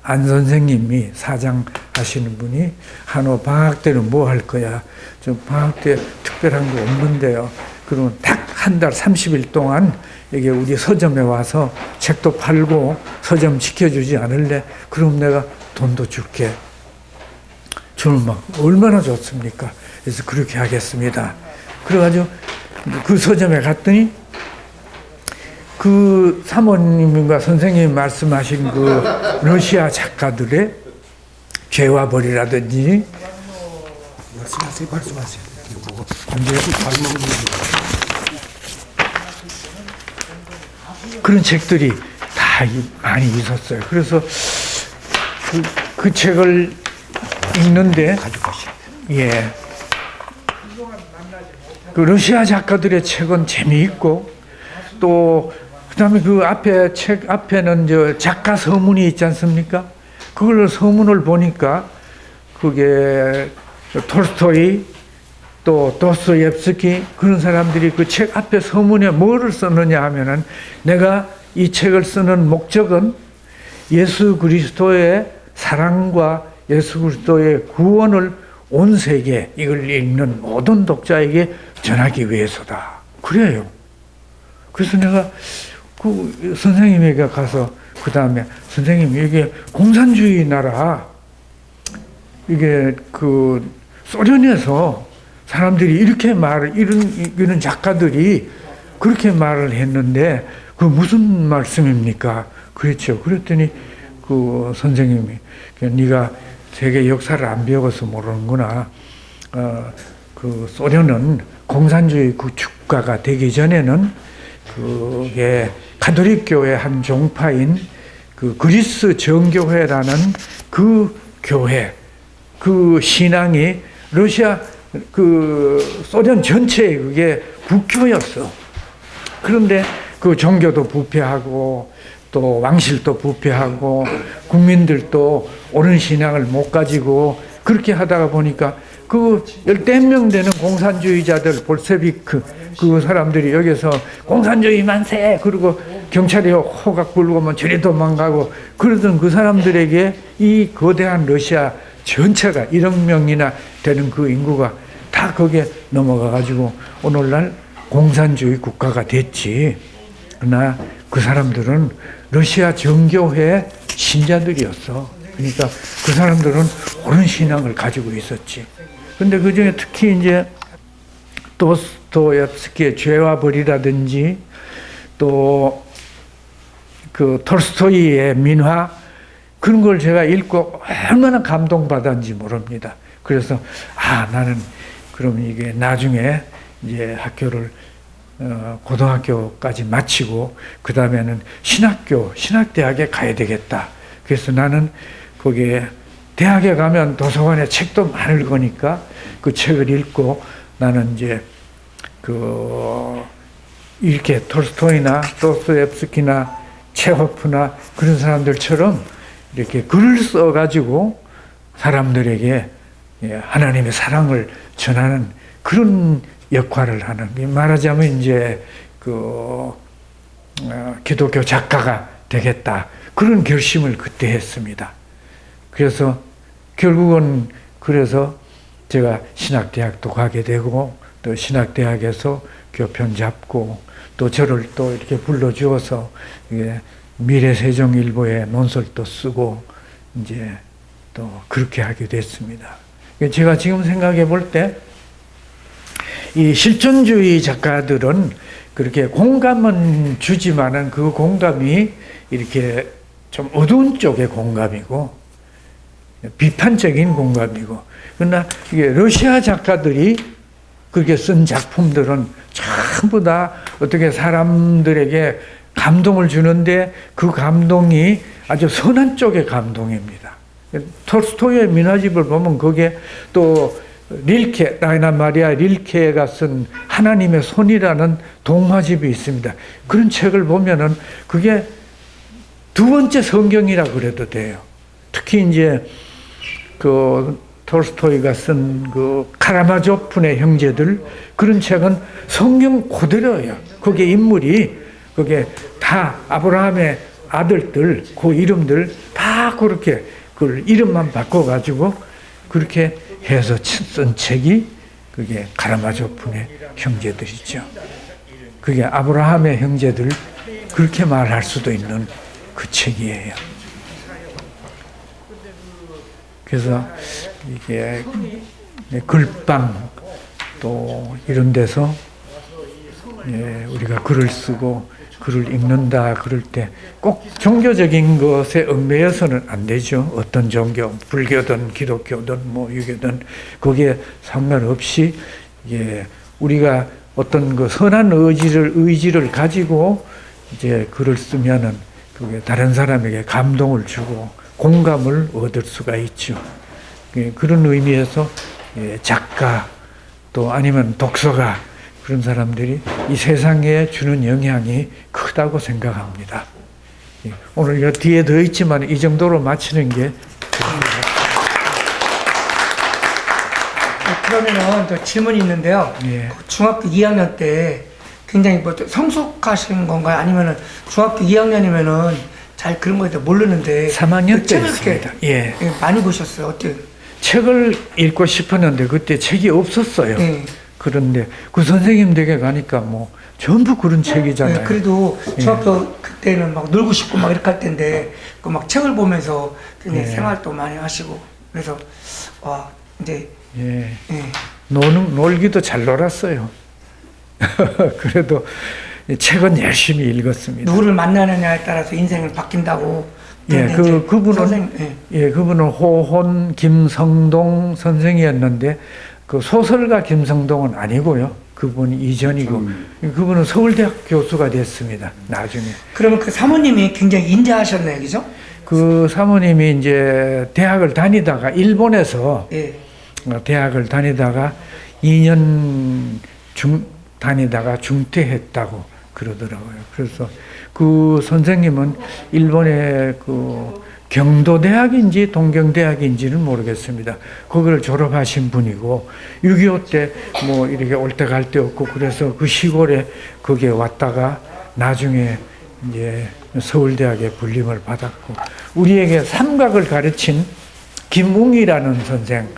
선생님이 사장 하시는 분이 한호 방학 때는 뭐 할 거야? 저 방학 때 특별한 거 없는데요. 그러면 딱 한 달 30일 동안 이게 우리 서점에 와서 책도 팔고 서점 지켜주지 않을래? 그럼 내가 돈도 줄게. 저는 막 얼마나 좋습니까? 그래서 그렇게 하겠습니다. 그래가지고 그 서점에 갔더니 그 사모님과 선생님이 말씀하신 그 러시아 작가들의 죄와 벌이라든지 말씀하세요. 그런 책들이 다 많이 있었어요. 그래서 그 책을 읽는데, 예, 그 러시아 작가들의 책은 재미있고, 또 그다음에 그 앞에 책 앞에는 저 작가 서문이 있지 않습니까? 그걸 서문을 보니까 그게 톨스토이 또 도스토옙스키 그런 사람들이 그 책 앞에 서문에 뭐를 썼느냐 하면은, 내가 이 책을 쓰는 목적은 예수 그리스도의 사랑과 예수 그리스도의 구원을 온 세계 이걸 읽는 모든 독자에게 전하기 위해서다. 그래요. 그래서 내가 그 선생님에게 가서 그 다음에 선생님 이게 공산주의 나라, 이게 그 소련에서 사람들이 이렇게 이런 작가들이 그렇게 말을 했는데 그 무슨 말씀입니까? 그랬죠. 그랬더니 그 선생님이 네가 세계 역사를 안 배워서 모르는구나. 그 소련은 공산주의 국가가 되기 전에는 그게 가톨릭 교회 한 종파인 그 그리스 정교회라는 그 교회, 그 신앙이 러시아 그 소련 전체에 그게 국교였어. 그런데 그 종교도 부패하고 또 왕실도 부패하고 국민들도 옳은 신앙을 못 가지고 그렇게 하다가 보니까 그 10명 되는 공산주의자들 볼세비크 그 사람들이 여기서 공산주의 만세 그리고 경찰이 호각 불고 뭐 저리 도망가고 그러던 그 사람들에게 이 거대한 러시아 전체가 1억 명이나 되는 그 인구가 다 거기에 넘어가 가지고 오늘날 공산주의 국가가 됐지. 그러나 그 사람들은 러시아 정교회 신자들이었어. 그러니까 그 사람들은 옳은 신앙을 가지고 있었지. 근데 그 중에 특히 이제 도스토옙스키의 죄와 벌이라든지 또 그 톨스토이의 민화 그런 걸 제가 읽고 얼마나 감동받았는지 모릅니다. 그래서 나는 그럼 이게 나중에 이제 학교를 고등학교까지 마치고 그 다음에는 신학대학에 가야 되겠다. 그래서 나는 거기에 대학에 가면 도서관에 책도 많을 거니까 그 책을 읽고 나는 이제 이렇게 톨스토이나 도스토옙스키나 체호프나 그런 사람들처럼 이렇게 글을 써가지고 사람들에게 하나님의 사랑을 전하는 그런 역할을 하는, 말하자면 이제 기독교 작가가 되겠다. 그런 결심을 그때 했습니다. 그래서 결국은 그래서 제가 신학대학도 가게 되고 또 신학대학에서 교편 잡고 또 저를 또 이렇게 불러주어서 미래세종일보에 논설도 쓰고 이제 또 그렇게 하게 됐습니다. 제가 지금 생각해 볼 때 이 실존주의 작가들은 그렇게 공감은 주지만은 그 공감이 이렇게 좀 어두운 쪽의 공감이고 비판적인 공감이고, 그러나 이게 러시아 작가들이 그렇게 쓴 작품들은 전부 다 어떻게 사람들에게 감동을 주는데 그 감동이 아주 선한 쪽의 감동입니다. 톨스토이의 미나집을 보면 그게 또 릴케, 라이나 마리아 릴케가 쓴 하나님의 손이라는 동화집이 있습니다. 그런 책을 보면은 그게 두 번째 성경이라 그래도 돼요. 특히 이제 그 톨스토이가 쓴 그 카라마조프의 형제들, 그런 책은 성경 그대로예요. 거기에 인물이 그게 다 아브라함의 아들들, 그 이름들 다 그렇게 그 이름만 바꿔가지고 그렇게 해서 쓴 책이 그게 카라마조프의 형제들이죠. 그게 아브라함의 형제들 그렇게 말할 수도 있는 그 책이에요. 그래서 이게 글방 또 이런 데서 우리가 글을 쓰고 글을 읽는다 그럴 때 꼭 종교적인 것에 얽매여서는 안 되죠. 어떤 종교, 불교든 기독교든 뭐 유교든 거기에 상관없이 우리가 어떤 그 선한 의지를 가지고 이제 글을 쓰면은 그게 다른 사람에게 감동을 주고 공감을 얻을 수가 있죠. 그런 의미에서 작가 또 아니면 독서가 그런 사람들이 이 세상에 주는 영향이 크다고 생각합니다. 오늘 여 뒤에 더 있지만 이 정도로 마치는 게 그러면은 저 질문이 있는데요. 예. 중학교 2학년 때 굉장히 뭐 성숙하신 건가요? 아니면은 중학교 2학년이면은 잘 그런 거에 대해 모르는데 3학년 그 책을 때였습니다. 예. 많이 보셨어요? 어때요? 책을 읽고 싶었는데 그때 책이 없었어요. 예. 그런데 그 선생님 댁에 가니까 뭐 전부 그런 책이잖아요. 그래도 중학교 그때는 막 놀고 싶고 막 이렇게 할 텐데 그 막 책을 보면서 굉장히 생활도 많이 하시고 그래서 와 이제 놀기도 잘 놀았어요. 그래도 책은 열심히 읽었습니다. 누구를 만나느냐에 따라서 인생은 바뀐다고. 그분은 호혼 김성동 선생이었는데 그 소설가 김성동은 아니고요. 그분이 이전이고 그분은 서울대학 교수가 됐습니다. 나중에. 그러면 그 사모님이 굉장히 인자하셨네요, 그죠? 그 사모님이 이제 대학을 다니다가 일본에서 대학을 다니다가 2년 다니다가 중퇴했다고 그러더라고요. 그래서 그 선생님은 일본의 그 경도대학인지 동경대학인지는 모르겠습니다. 그걸 졸업하신 분이고 6.25 때 뭐 이렇게 올 때 갈 데 없고 그래서 그 시골에 거기에 왔다가 나중에 이제 서울대학에 불림을 받았고 우리에게 삼각을 가르친 김웅이라는 선생,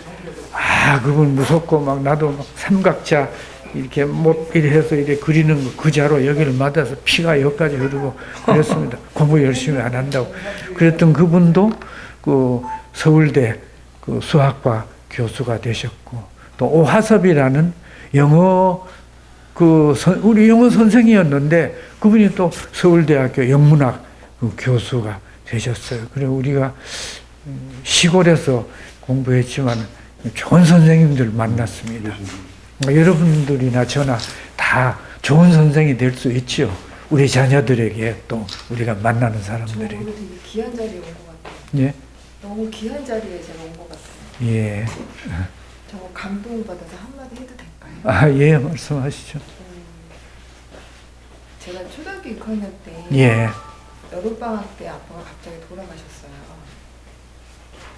그분 무섭고 막 나도 막 삼각자 이렇게 못 이래서 이렇게 그리는 거 그 자로 여기를 맞아서 피가 여기까지 흐르고 그랬습니다. 공부 열심히 안 한다고. 그랬던 그분도 그 서울대 그 수학과 교수가 되셨고 또 오하섭이라는 영어 우리 영어 선생이었는데 그분이 또 서울대학교 영문학 그 교수가 되셨어요. 그리고 우리가 시골에서 공부했지만 좋은 선생님들 만났습니다. 여러분들이나 저나 다 좋은 선생이 될 수 있죠. 우리 자녀들에게 또 우리가 만나는 사람들이. 저 오늘 되게 귀한 자리에 온 것 같아요. 예. 너무 귀한 자리에 제가 온 것 같아요. 예. 저 감동받아서 한마디 해도 될까요? 예, 말씀하시죠. 제가 초등학교 6학년 때 예. 여름방학 때 아빠가 갑자기 돌아가셨어요.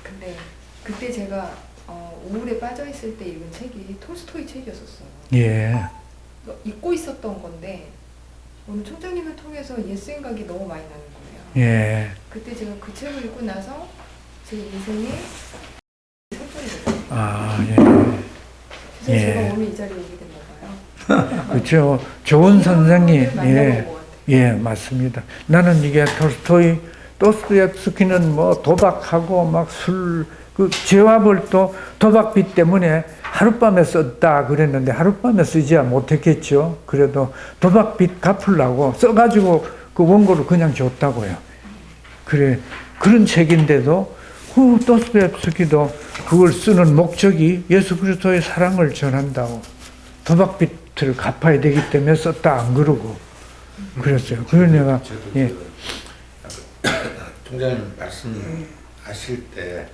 근데 그때 제가 우울에 빠져있을 때 읽은 책이 톨스토이 책이었었어요. 예. 잊고 있었던 건데 오늘 총장님을 통해서 옛 생각이 너무 많이 나는 거예요. 예. 그때 제가 그 책을 읽고 나서 제 인생에 설정이 됐어요. 예. 그래서 제가 오늘 이 자리에 오게 됐나 봐요. 그렇죠. 좋은 선생님. 만나본 것 같아요. 맞습니다. 나는 이게 도스토옙스키는 뭐 도박하고 막 그 죄와벌 또 도박빚 때문에 하룻밤에 썼다 그랬는데 하룻밤에 쓰지 못했겠죠. 그래도 도박빚 갚으려고 써가지고 그 원고를 그냥 줬다고요. 그런 책인데도 그 도스토옙스키도 그걸 쓰는 목적이 예수 그리스도의 사랑을 전한다고 도박빚을 갚아야 되기 때문에 썼다 안 그러고 그랬어요. 그래서 내가 예. 총장님 말씀하실 때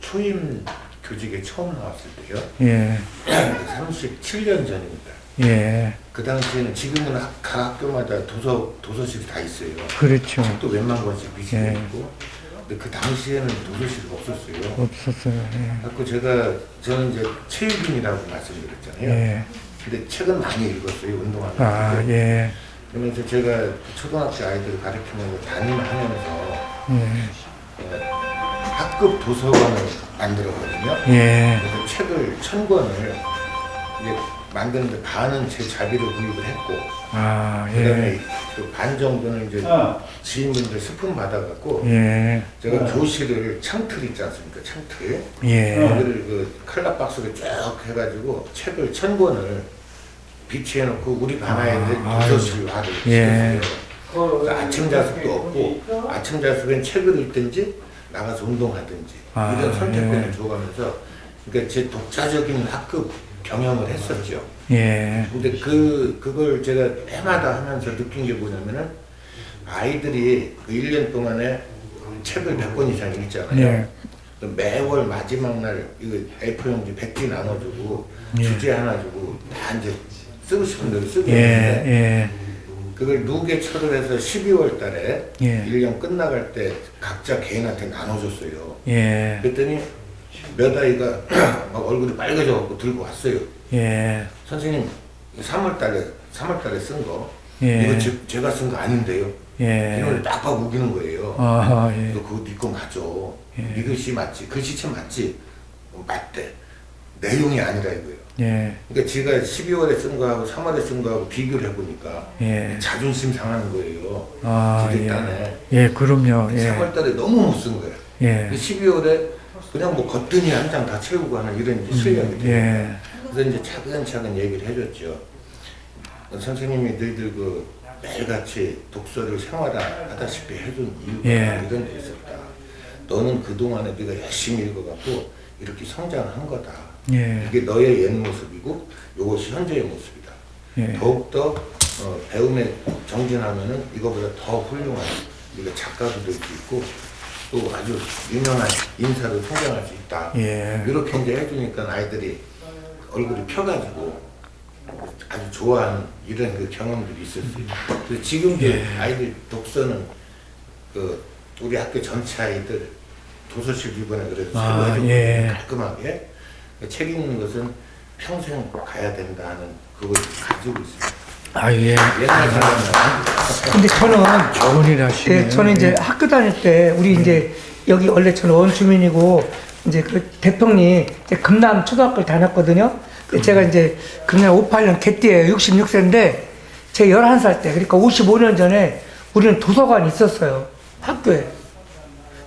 초임 교직에 처음 나왔을 때요. 예. 37년 전입니다. 예. 그 당시에는 지금은 각 학교마다 도서실이 다 있어요. 그렇죠. 또 몇만 권씩 비치고 예. 있고. 근데 그 당시에는 도서실이 없었어요. 없었어요. 예. 그래서 저는 이제 체육인이라고 말씀드렸잖아요. 예. 근데 책은 많이 읽었어요. 운동하면서. 아, 예. 그러면서 제가 초등학교 아이들을 가르치면서 담임하면서 예. 학급 도서관을 만들었거든요. 예. 그래서 책을 1000권을 이제 만드는데 반은 제 자비로 구입을 했고, 아, 그다음에 예. 그 반 정도는 이제 지인분들 스폰 받아갖고 예. 제가 교실을 창틀 있지 않습니까? 창틀. 예. 거기를 그 칼라 박스를 쭉 해가지고 책을 1000권을 비치해놓고 우리 반 아이들 도서실화를 예. 시켰어요. 아침 자습도 없고 아침 자습엔 책을 읽든지 나가서 운동하든지 이런 선택권을 줘가면서 그러니까 제 독자적인 학급 경영을 했었죠. 예. 근데 그걸 제가 해마다 하면서 느낀 게 뭐냐면은 아이들이 그 1년 동안에 책을 100권 이상 읽잖아요. 예. 매월 마지막 날 이거 A4 용지 100개 나눠주고 주제 하나 주고 다 이제 쓰고 싶은 대로 쓰고 예. 있는데 예. 그걸 누계처를 해서 12월 달에 예. 1년 끝나갈 때 각자 개인한테 나눠줬어요. 예. 그랬더니 몇 아이가 막 얼굴이 빨개져갖고 들고 왔어요. 예. 선생님 3월 달에 쓴 거 예. 이거 제가 쓴 거 아닌데요. 예. 이놈을 딱딱 우기는 거예요. 아, 예. 너 그거 네 거 맞죠? 네 글씨 맞지? 글씨체 맞지? 맞대. 내용이 아니라 이거예요. 예. 그러니까 제가 12월에 쓴 거하고 3월에 쓴 거하고 비교를 해보니까 예. 자존심 상하는 거예요. 아, 부대단에. 예. 그럼요. 예. 3월 달에 너무 못 쓴 거예요. 예. 12월에 그냥 뭐 거뜬히 한 장 다 채우고 하는 이런 실력이 돼요. 예. 그래서 이제 차근차근 얘기를 해줬죠. 선생님이 너희들 그 매일같이 독서를 생활화하다시피 해준 이유가 예. 이런 데 있었다. 너는 그동안에 네가 열심히 읽어갖고 이렇게 성장한 거다. 예. 이게 너의 옛 모습이고 이것이 현재의 모습이다. 예. 더욱더 배움에 정진하면은 이거보다 더 훌륭한 네가 작가도 될 수 있고 또 아주 유명한 인사로 성장할 수 있다. 예. 이렇게 이제 해주니까 아이들이 얼굴이 펴가지고 아주 좋아하는 이런 그 경험들이 있었어요. 그래서 지금도 아이들 독서는 그 우리 학교 전체 아이들 도서실 이번에 그래도 아, 새로 예. 깔끔하게 책 읽는 것은 평생 가야 된다는 그걸 가지고 있습니다. 아, 예. 옛날 사람은 근데 저는 교훈이라시네요. 예, 저는 이제 학교 다닐 때 우리 이제 여기 원래 저는 원주민이고 이제 그 대평리 이제 금남 초등학교를 다녔거든요. 제가 이제 금년 58년 개띠예요. 66세인데 제 11살 때 그러니까 55년 전에 우리는 도서관이 있었어요. 학교에.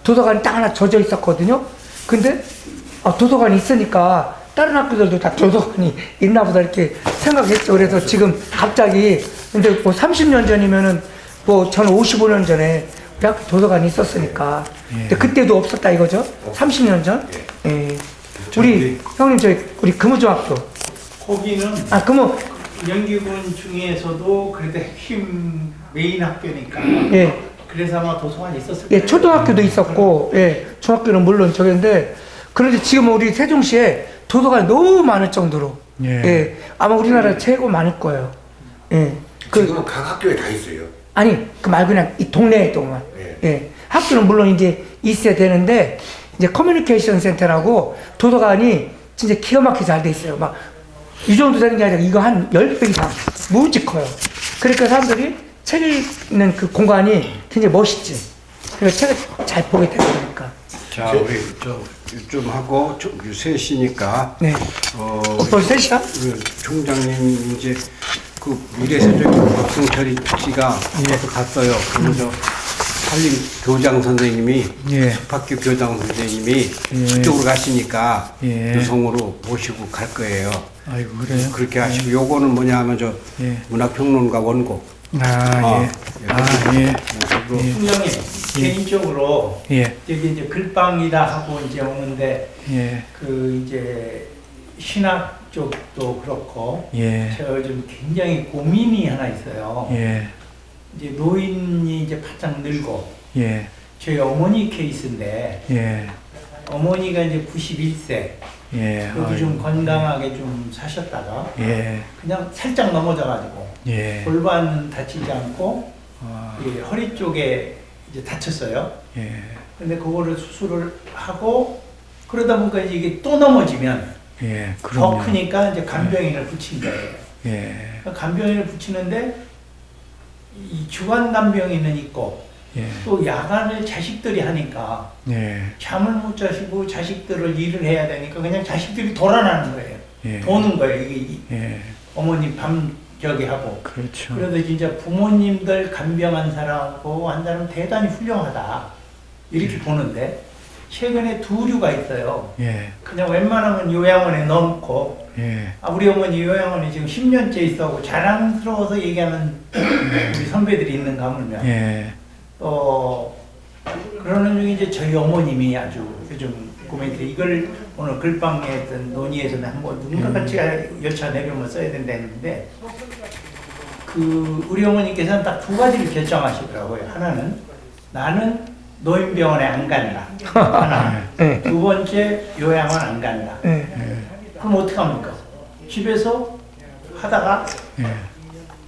도서관이 딱 하나 젖어 있었거든요. 근데 도서관이 있으니까 다른 학교들도 다 도서관이 있나 보다 이렇게 생각했죠. 그래서 지금 갑자기 근데 뭐 30년 전이면은 뭐 저는 55년 전에 우리 학교 도서관이 있었으니까 근데 그때도 없었다 이거죠. 30년 전. 예. 우리 형님 저희 우리 금우중학교. 거기는 금우. 연기군 중에서도 그래도 핵심 메인 학교니까. 예. 그래서 아마 도서관이 있었을 거예요. 예, 초등학교도 있었고, 예, 중학교는 물론 저기인데, 그런데 지금 우리 세종시에 도서관이 너무 많을 정도로, 예, 아마 우리나라 최고 많을 거예요. 예. 지금은 각 학교에 다 있어요. 아니, 그 말고 그냥 이 동네에도만. 예. 예. 학교는 물론 이제 있어야 되는데, 이제 커뮤니케이션 센터라고 도서관이 진짜 기가 막히게 잘 돼 있어요. 막, 이 정도 되는 게 아니라 이거 한 10배 이상 무지 커요. 그러니까 사람들이 책 읽는 그 공간이 굉장히 멋있지. 그래서 책을 잘 보게 되고 그러니까. 자, 우리 좀 하고 셋이니까 네. 벌써 셋이야? 그 총장님 이제 그 미래세종의 박승철이 씨가 어디 갔어요. 그래서 산림 교장 선생님이 숲학교 교장 선생님이 그쪽으로 가시니까 유성으로 모시고 갈 거예요. 아이고, 그래요? 그렇게 하시고 요거는 뭐냐 하면 저 문학평론가 원고. 아, 예. 아, 예. 그리고 총장님, 개인적으로 예. 여기 이제 글방이다 하고 이제 오는데 예. 그 이제 신학 쪽도 그렇고 예. 제가 요즘 굉장히 고민이 하나 있어요. 예. 이제 노인이 이제 바짝 늙고 예. 저희 어머니 케이스인데 예. 어머니가 이제 91세 예. 그래도 좀 건강하게 좀 사셨다가 예. 그냥 살짝 넘어져가지고 예. 골반 다치지 않고 아, 이 허리 쪽에 이제 다쳤어요. 예. 근데 그거를 수술을 하고 그러다 보니까 이제 이게 또 넘어지면 예. 더 그럼요. 크니까 이제 간병인을 붙인 거예요. 예. 그러니까 간병인을 붙이는데 이 주간 간병인은 있고 예. 또 야간을 자식들이 하니까 예. 잠을 못 자시고 자식들을 일을 해야 되니까 그냥 자식들이 돌아나는 거예요. 예. 도는 거예요. 이게 예. 어머니 밤 저기 하고. 그렇죠. 그래도 진짜 부모님들 간병한 사람하고 한 사람 대단히 훌륭하다 이렇게 보는데 최근에 두 류가 있어요. 예. 그냥 웬만하면 요양원에 넣고 예. 우리 어머니 요양원에 지금 10년째 있어고 자랑스러워서 얘기하는 우리 선배들이 있는가 하면 예. 그러는 중에 이제 저희 어머님이 아주 요즘 고민인데 이걸 오늘 글방에든 논의에서는 한번 누군가 같이 열차 내려오면 써야 된다 했는데 그 우리 어머니께서는 딱 두 가지를 결정하시더라고요. 하나는 나는 노인병원에 안 간다. 하나. 네. 두 번째 요양원 안 간다. 네. 그럼 어떻게 합니까? 집에서 하다가 예.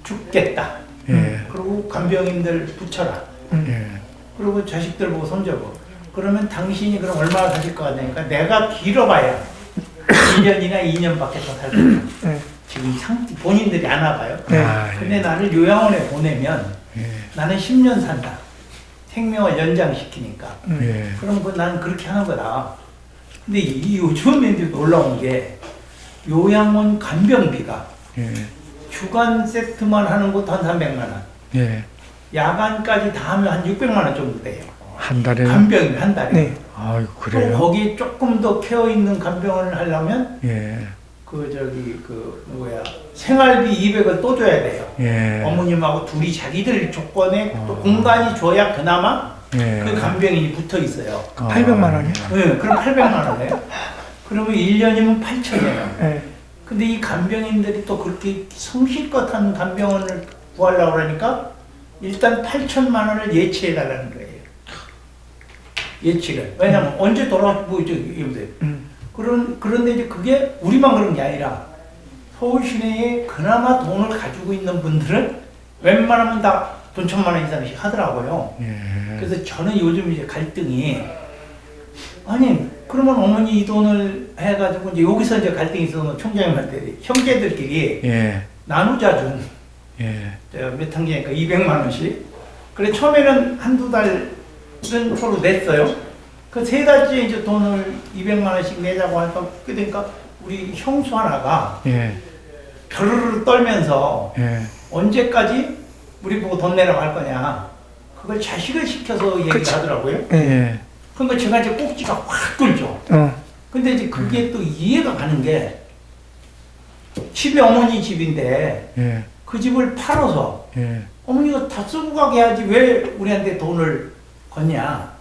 죽겠다. 예. 그리고 간병인들 붙여라. 예. 그리고 자식들 보고 손잡고. 그러면 당신이 그럼 얼마나 사실 것 같으니까 내가 길어봐야 1년이나 2년밖에 더 살 거야. 네. 지금 본인들이 안 와봐요. 네. 아, 예. 근데 나를 요양원에 보내면 예. 나는 10년 산다. 생명을 연장시키니까. 예. 그럼 나는 그렇게 하는 거다. 근데 요즘에 이제 놀라운 게 요양원 간병비가 예. 주간 세트만 하는 것도 한 300만 원. 예. 야간까지 다 하면 한 600만 원 정도 돼요. 한 달에. 간병이 한 달에. 네. 아유, 또 그래요. 거기 조금 더 케어 있는 간병원을 하려면 예. 생활비 200을 또 줘야 돼요. 예. 어머님하고 둘이 자기들 조건에 또 공간이 줘야 그나마 예. 그 간병인이 붙어 있어요. 800만 원이요? 네, 그럼 800만 원이에요. 그러면 1년이면 8천이에요. 네. 근데 이 간병인들이 또 그렇게 성실껏 한 간병원을 구하려고 그러니까 일단 8천만 원을 예치해 달라는 거예요. 예치를. 왜냐면 언제 돌아오고 그런데 이제 그게 우리만 그런 게 아니라 서울 시내에 그나마 돈을 가지고 있는 분들은 웬만하면 다 돈 1,000만 원 이상씩 하더라고요. 예. 그래서 저는 요즘 이제 갈등이 아니 그러면 어머니 이 돈을 해가지고 이제 여기서 이제 갈등이 있어서 총장님한테 형제들끼리 예. 나누자 준 예. 몇 학기니까 200만 원씩. 그래 처음에는 한두 달은 서로 냈어요. 그 세 달째 이제 돈을 200만 원씩 내자고 하니까 그러니까 우리 형수 하나가 예. 벼르르 떨면서 예. 언제까지 우리 보고 돈 내라고 할 거냐. 그걸 자식을 시켜서 얘기를 그치. 하더라고요. 예. 그러니까 제가 이제 꼭지가 확 뚫죠. 근데 이제 그게 또 이해가 가는 게 집이 어머니 집인데 예. 그 집을 팔아서 예. 어머니가 다 쓰고 가게 해야지 왜 우리한테 돈을 걷냐.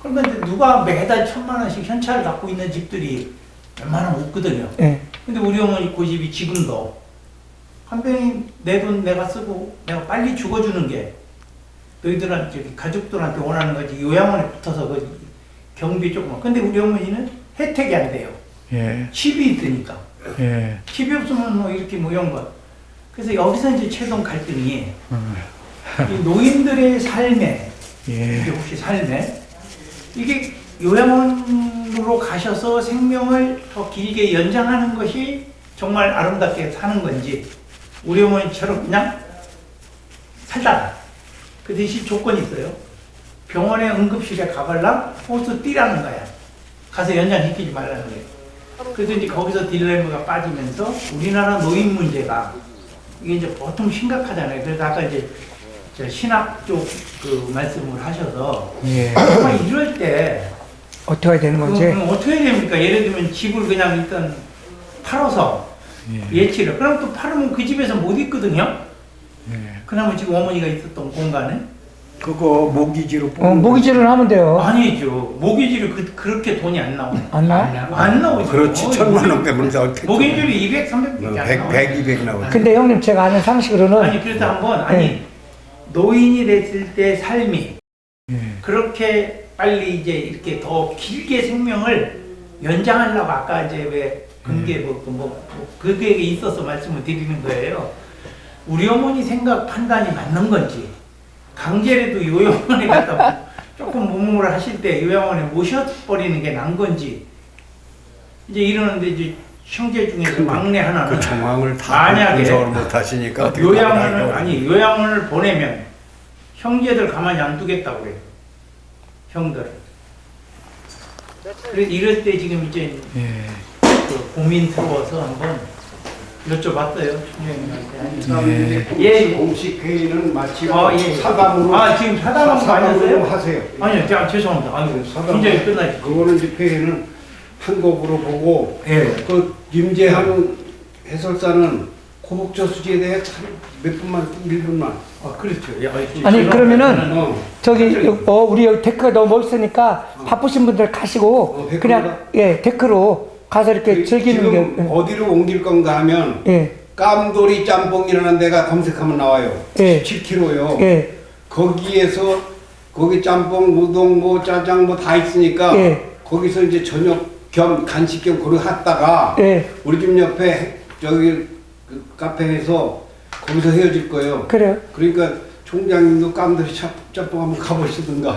그러면 이제 누가 매달 1,000만 원씩 현찰을 갖고 있는 집들이 웬만하면 없거든요. 네. 근데 우리 어머니 그 집이 지금도 간병인 내 돈 내가 쓰고 내가 빨리 죽어주는 게 너희들한테 가족들한테 원하는 거지. 요양원에 붙어서 그 경비 조금만. 근데 우리 어머니는 혜택이 안 돼요. 예. 칩이 있으니까. 예. 칩이 없으면 뭐 이렇게 뭐 이런 거. 그래서 여기서 이제 최종 갈등이 이 노인들의 삶에 예. 이게 혹시 삶에 이게 요양원으로 가셔서 생명을 더 길게 연장하는 것이 정말 아름답게 사는 건지 우리 어머니처럼 그냥 살다가 그 대신 조건이 있어요. 병원에 응급실에 가발랑 호수 뛰라는 거야. 가서 연장시키지 말라는 거예요. 그래서 이제 거기서 딜레마가 빠지면서 우리나라 노인 문제가 이게 이제 보통 심각하잖아요. 그래서 아까 이제 저 신학 쪽 그 말씀을 하셔서 예. 정말 이럴 때 어떻게 해야 되는 건지. 그럼 어떻게 해야 됩니까? 예를 들면 집을 그냥 일단 팔아서 예치를 그럼 또 팔으면 그 집에서 못 있거든요. 예. 그나마 지금 어머니가 있었던 공간은 그거 모기지로 뽑는 모기지를 하면 돼요. 아니죠. 모기지를 그렇게 돈이 안 나와요. 안 나와? 안 나오죠. 그렇지, 1,000만 원 빼면 어떻게 모기지를 200, 300밖에 안 100, 나와요. 100, 200 나오지. 근데 형님 제가 아는 상식으로는 아니 그래서 한번 네. 노인이 됐을 때 삶이 예. 그렇게 빨리 이제 이렇게 더 길게 생명을 연장하려고 아까 이제 왜 근계 그게 있어서 말씀을 드리는 거예요. 우리 어머니 생각 판단이 맞는 건지 강제라도 요양원에 갔다 조금 무무를 하실 때 요양원에 모셔버리는 게 난 건지 이제 이러는데 이제 형제 중에서 막내 하나는 그 정황을 다 만약에 분석을 못 하시니까 어떻게 요양원을 답을 아니 요양원을 보내면 형제들 가만히 안 두겠다고 그래요. 형들. 그래서 이럴 때 지금 이제 예. 그 고민스러워서 한번 여쭤봤어요. 총장님한테. 예. 예. 공식 회의는 마치고 예. 사담으로 지금 사담한 거 사담으로 아니었어요? 하세요. 아니요, 제가 죄송합니다. 아니, 사담. 굉장히 끝나지. 그거는 이제 회의는 한국으로 보고 예. 그 임재한 해설사는 고북저 수지에 대해 몇 분만 1분만 그렇죠. 예, 아니 그러면은 어. 저기 우리 여기 데크가 너무 멋있으니까 바쁘신 분들 가시고 데크로 그냥 가? 예 데크로 가서 이렇게 즐기는 지금 게 어디로 옮길 건가 하면 예. 깜돌이 짬뽕이라는 데가 검색하면 나와요. 예. 17kg요. 예. 거기에서 거기 짬뽕, 우동, 뭐 짜장 뭐 다 있으니까 예. 거기서 이제 저녁 겸 간식 겸 거기 갔다가 예. 우리 집 옆에 저기 그 카페에서 거기서 헤어질 거예요. 그래요. 그러니까 총장님도 깜돌이 짬뽕 한번 가보시든가.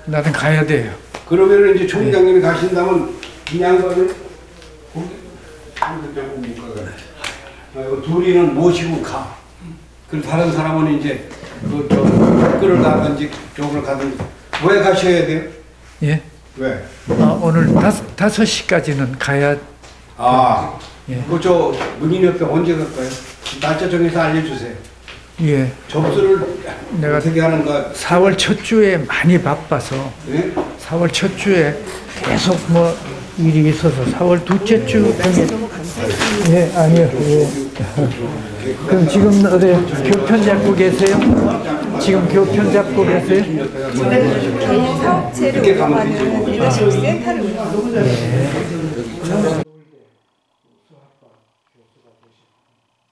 나는 가야 돼요. 그러면 이제 총장님이 가신다면 이 양반을 거기 짬뽕 못 가요. 둘이는 모시고 가. 그리고 다른 사람은 이제 그저 끌을 가든지 저걸 가든지. 왜 가셔야 돼요? 예. 왜? 오늘 5시까지는 가야. 예. 그저 문인 옆에 언제 갈까요? 날짜 정해서 알려주세요. 예. 접수를 내가 어떻게 하는가? 4월 첫 주에 많이 바빠서 예? 4월 첫 주에 계속 뭐 일이 있어서 4월 둘째 주 중에 예 아니요 예. 그럼 지금 어디 교편 잡고 계세요? 지금 교편 잡고 계세요? 개인 사업체를 운영하는 리더십 센터를 운영합니다.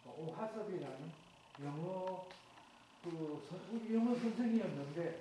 오하섭이라는 영어 우리 영어 선생이었는데